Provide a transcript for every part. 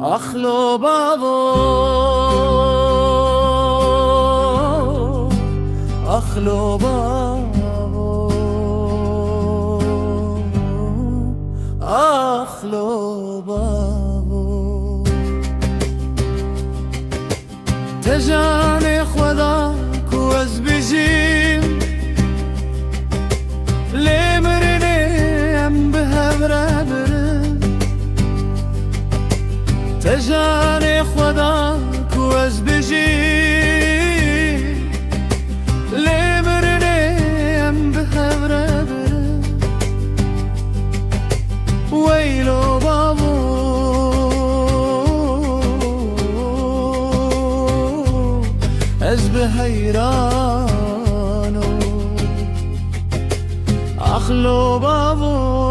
أخلو بابو أخلو بابو أخلو بابو تجاني خذاك وازبجين لمرني ام بهبربر تجاني خذاك وازبجين لمرني ام بهبربر ويلو بابو ازبه هيرانو أخلو بابو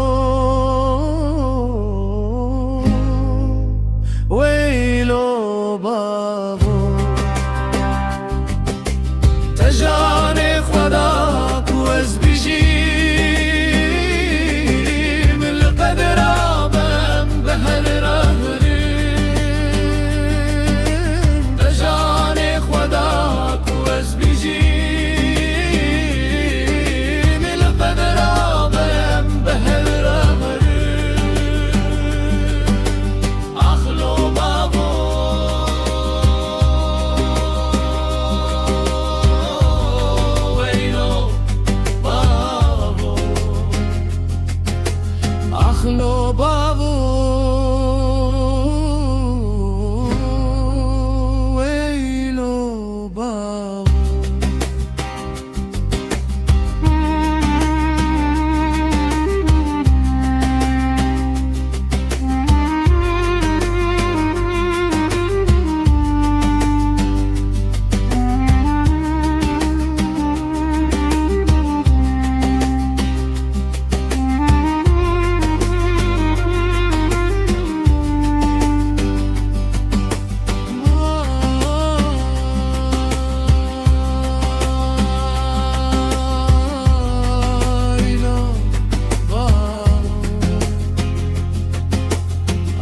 ويلو بابو تجاني خذاك وازبجي من القدر عبم بهالرهري تجاني خذاك وازبجي من القدر عبم بهالرهري أخلو بابو ويلو بابو أخلو بابو ويلو بابو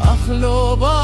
أخلو بابو